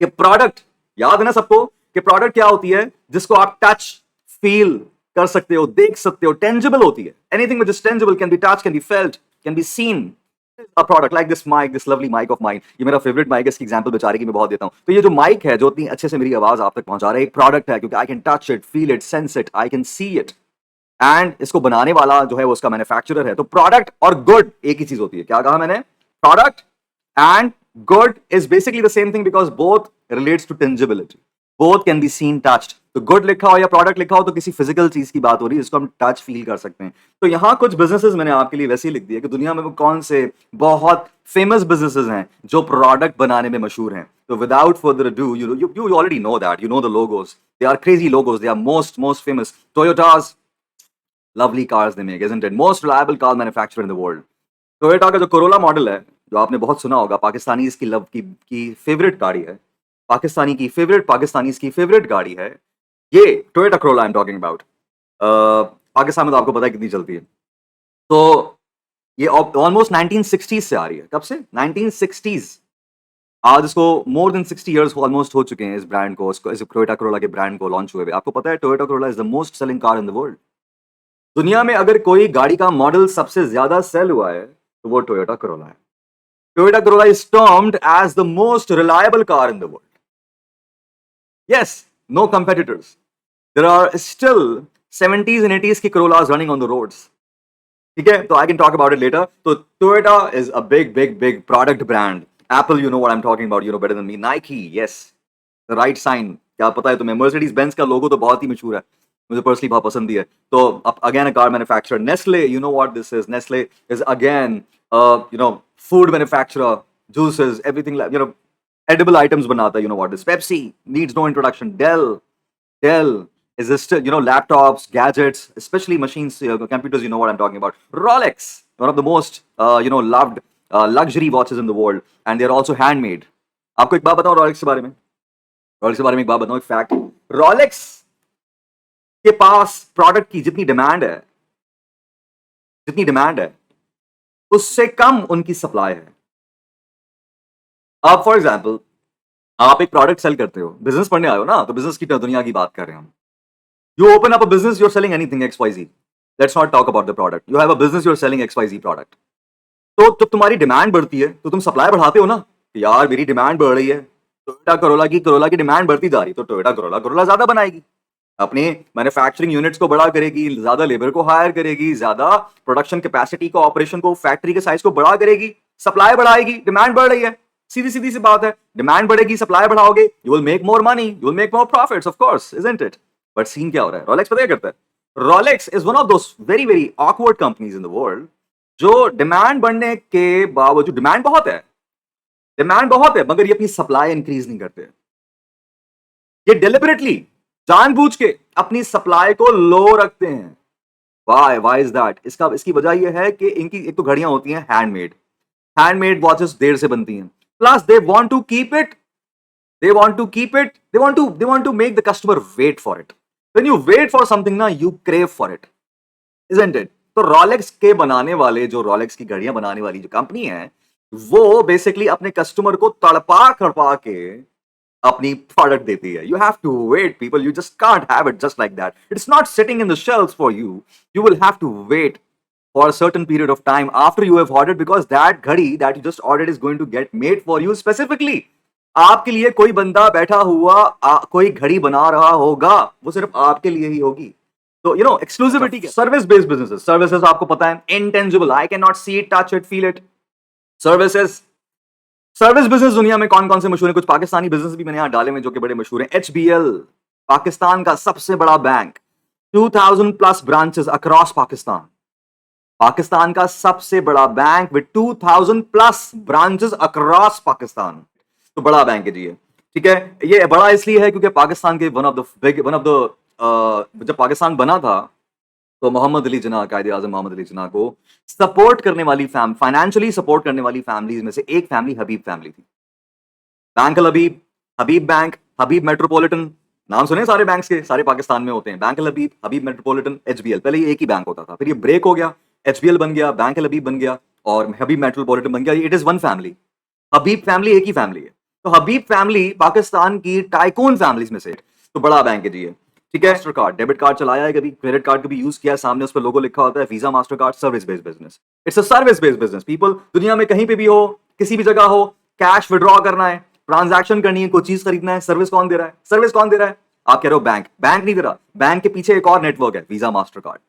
कि प्रोडक्ट, याद है ना सबको कि प्रोडक्ट क्या होती है, जिसको आप टच फील कर सकते हो, देख सकते हो, टेंजिबल होती है। Anything which is tangible can be touch, can be felt, can be seen. A product like this mic, this lovely mic of mine, ये मेरा फेवरेट माइक है, इसकी एग्जांपल बेचारे की मैं बहुत देता हूं। तो ये जो माइक है जो इतनी अच्छे से मेरी आवाज आप तक पहुंचा रहा है, एक प्रोडक्ट है, क्योंकि I can touch it, feel it, sense it, I can see it. And इसको बनाने वाला जो है वो उसका मैन्युफैक्चरर है। तो प्रोडक्ट और गुड एक ही चीज होती है। क्या कहा मैंने? Product and good is basically the same thing, because both relates to tangibility, both can be seen, touched. तो गुड लिखा हो या प्रोडक्ट लिखा हो तो किसी फिजिकल चीज की बात हो रही है जिसको हम टच फील कर सकते हैं। तो यहां कुछ बिजनेसेस मैंने आपके लिए वैसे ही लिख दिए कि दुनिया में वो कौन से बहुत फेमस बिजनेसेस हैं जो प्रोडक्ट बनाने में मशहूर हैं। तो without further ado, you already know that, you know the logos, they are crazy logos, they are most famous. Toyota's lovely cars they make, isn't it? Most reliable car manufacturer in the world. Toyota का जो Corolla model है, जो आपने बहुत सुना होगा, पाकिस्तानी की love की फेवरेट गाड़ी है, पाकिस्तानी की फेवरेट गाड़ी है ये Toyota Corolla. I am talking about. Pakistan में तो आपको पता है कितनी चलती है। तो ये ऑलमोस्ट 1960s से आ रही है। कब से? 1960s। आज इसको मोर देन 60 इयर्स ऑलमोस्ट हो चुके हैं इस ब्रांड को, इस टोयोटा कोरोला के ब्रांड को लॉन्च हुए। आपको पता है Toyota Corolla is the most selling car in the world. दुनिया में अगर कोई गाड़ी का मॉडल सबसे ज्यादा सेल हुआ है तो वो टोयोटा कोरोला है। Toyota Corolla is termed as the most reliable car in the world. Yes, no competitors. There are still 70s and 80s की Corollas running on the roads. ठीक है, तो I can talk about it later. तो Toyota is a big product brand. Apple, you know what I am talking about, you know better than me. Nike, yes, the right sign, क्या पता है तुम्हें? Mercedes Benz का लोगो तो बहुत ही मशहूर है, मुझे पर्सनली बहुत पसंद भी है। तो again a car manufacturer. Nestle, you know what this is. Nestle is again you know food manufacturer, juices, everything, you know edible items banata, you know what this. Pepsi needs no introduction. Dell is still, you know, laptops, gadgets, especially machines, computers, you know what I'm talking about. Rolex, one of the most you know loved luxury watches in the world, and they're also handmade. आपको एक बात बताऊं Rolex के बारे में? Rolex के बारे में एक बात बताऊं, एक फैक्ट। रोलेक्स के पास प्रोडक्ट की जितनी डिमांड है उससे कम उनकी सप्लाई है। आप फॉर एग्जाम्पल, आप एक प्रोडक्ट सेल करते हो, बिजनेस पढ़ने आए हो ना, तो बिजनेस की दुनिया की बात कर रहे हैं हम। You open up a business, you're selling anything XYZ. Let's not talk about the product. You have a business, you're selling XYZ product. तो जब तुम्हारी डिमांड बढ़ती है तो तुम सप्लाई बढ़ाते हो ना कि यार मेरी डिमांड बढ़ रही है, टोयोटा कोरोला की डिमांड बढ़ती जा रही है, तो टोयोटा कोरोला ज्यादा बनाएगी, अपने मैन्युफैक्चरिंग यूनिट्स को बड़ा करेगी, ज्यादा लेबर को हायर करेगी, ज्यादा प्रोडक्शन कैपेसिटी को, ऑपरेशन को, फैक्ट्री के साइज को बड़ा करेगी, सप्लाई बढ़ाएगी। डिमांड बढ़ रही है, सीधी सीधी सी बात है। डिमांड बढ़ेगी, सप्लाई बढ़ाओगे, you will make more money, you will make more profits, of course, isn't it? But scene क्या हो रहा है? रोलेक्स पता क्या करता है? Rolex is one of those very awkward companies in the world जो डिमांड बढ़ने के बावजूद, डिमांड बहुत है मगर ये अपनी सप्लाई इंक्रीज नहीं करते। ये डेलिबरेटली, जानबूझ के अपनी सप्लाई को लो रखते हैं। Why is that? इसकी वजह यह है कि इनकी एक तो घड़ियां होती हैं हैंडमेड वॉचेस देर से बनती हैं, plus they want to keep it, they want to make the customer wait for it. When you wait for something ना, you crave for it, isn't it? तो रोलेक्स के बनाने वाले, जो रोलेक्स की घड़ियां बनाने वाली जो कंपनी है, वो बेसिकली अपने कस्टमर को तड़पा के अपनी प्रोडक्ट देती है। You have to wait, people. You just can't have it just like that. It's not sitting in the shelves for you. You will have to wait for a certain period of time after you have ordered, because that घड़ी that you just ordered is going to get made for you specifically. आपके लिए कोई बंदा बैठा हुआ कोई घड़ी बना रहा होगा, वो सिर्फ आपके लिए ही होगी। तो यू नो एक्सक्लूसिविटी के सर्विस बेस्ड बिजनेसेस, सर्विसेज आपको पता है intangible, I can not see it, touch it, feel it. Services, service business दुनिया में कौन कौन से मशहूर है? कुछ पाकिस्तानी बिजनेस भी मैंने यहां डाले में जो कि बड़े मशहूर हैं। HBL, पाकिस्तान का सबसे बड़ा bank, 2000 plus branches across Pakistan. Pakistan का सबसे बड़ा bank with 2000 plus branches across Pakistan. तो बड़ा बैंक है जी ये, ठीक है। ये बड़ा इसलिए है क्योंकि पाकिस्तान के जब पाकिस्तान बना था तो मोहम्मद अली जिन्ना, कायदे आजम मोहम्मद अली जिन्ना को सपोर्ट करने वाली फाइनेंशियली सपोर्ट करने वाली फैमिलीज में से एक फैमिली हबीब फैमिली थी। बैंक अल हबीब, हबीब बैंक, हबीब मेट्रोपॉलिटन, नाम सुने सारे बैंक्स के, सारे पाकिस्तान में होते हैं। बैंक अल हबीब, हबीब मेट्रोपॉलिटन, HBL, पहले ये एक ही बैंक होता था, फिर ये ब्रेक हो गया, HBL बन गया, बैंक अल हबीब बन गया और हबीब मेट्रोपॉलिटन बन गया। It is one family, Habib family एक ही फैमिली है। तो हबीब फैमिली पाकिस्तान की टाइकून फैमिलीज में से एक। तो बड़ा बैंक है जी ये, ठीक है। मास्टर कार्ड, डेबिट कार्ड चलाया है कभी, क्रेडिट कार्ड कभी यूज किया है, सामने उस पर लोगो लिखा होता है visa master card, service based business. It's a service based business people. दुनिया में कहीं पे भी हो, किसी भी जगह हो, कैश विड्रॉ करना है, ट्रांजैक्शन करनी है, कोई चीज खरीदना है, सर्विस कौन दे रहा है? सर्विस कौन दे रहा है? आप कह रहे हो बैंक, बैंक नहीं दे रहा, बैंक के पीछे एक और नेटवर्क है, वीजा मास्टर कार्ड।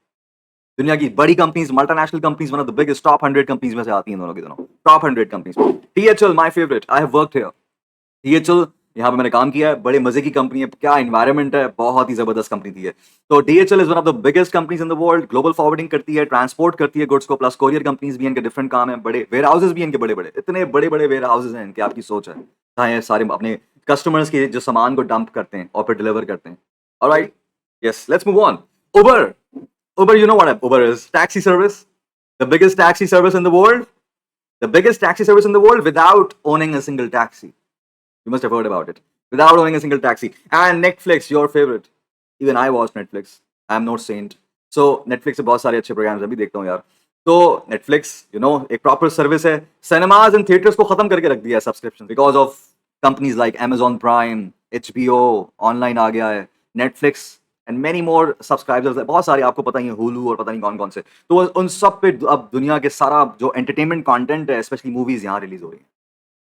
दुनिया की बड़ी companies, multinational companies, one of the biggest top 100 companies में से आती हैं दोनों की दोनों, top 100 companies. टीएचएल my favourite, I have worked here. DHL, यहाँ पे मैंने काम किया है, बड़े मजे की कंपनी है, क्या एनवायरनमेंट है, बहुत ही जबरदस्त कंपनी थी है। तो DHL is one of the biggest companies in the world, global forwarding करती है, ट्रांसपोर्ट करती है गुड्स को, प्लस कोरियर कंपनीज भी हैं, इनके डिफरेंट काम है, बड़े वेयर हाउसेज भी हैं इनके, बड़े बड़े, इतने बड़े बड़े वेयर हाउसेज हैं इनके, आपकी सोच है जहाँ ये सारे अपने कस्टमर्स के जो सामान को डंप करते हैं और फिर डिलीवर करते हैं। Alright, yes, let's move on. Uber, Uber, you know what Uber is? Taxi service, the biggest taxi service in the world, the biggest taxi service in the world without owning a single taxi. You must have heard about it. Without owning a single taxi. And Netflix, your favorite. Even I watch Netflix. I am no saint. So Netflix से बहुत सारे अच्छे programmes अभी देखता हूँ यार। तो Netflix, you know, एक प्रॉपर सर्विस है। सिनेमाज एंड थिएटर्स को खत्म करके रख दिया है subscription, because of companies like Amazon Prime, HBO, online आ गया है, Netflix and many more subscribers, बहुत सारे आपको पता ही है, हुलू और पता नहीं कौन कौन से। तो उन सब पे अब दुनिया के सारा जो एंटरटेनमेंट कंटेंट है, स्पेशली मूवीज, यहाँ रिलीज हो रही है।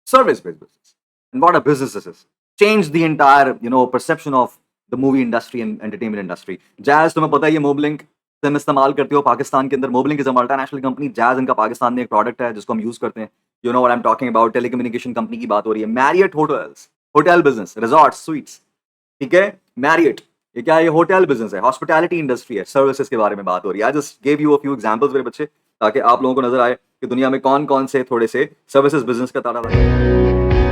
Service based business, and what a business this is, change the entire perception of the movie industry and entertainment industry. Jazz, तुम्हें पता ही है, मोबलिंक तुम इस्तेमाल करते हो पाकिस्तान के अंदर। Mobilink is a multinational company. Jazz इनका पाकिस्तान में एक प्रोडक्ट है जिसको हम यूज करते हैं। You know what I am talking about, telecommunication company की बात हो रही है। Marriott hotels, hotel business, resort, sweets, ठीक है। मैरियट, ये क्या है? ये होटल बिजनेस है, हॉस्पिटैलिटी इंडस्ट्री है, सर्विसेज के बारे में बात हो रही है। I just gave you a few examples मेरे बच्चे, ताकि आप लोगों को नजर आए कि दुनिया में कौन कौन से थोड़े से सर्विसेज बिजनेस का तारा लगा।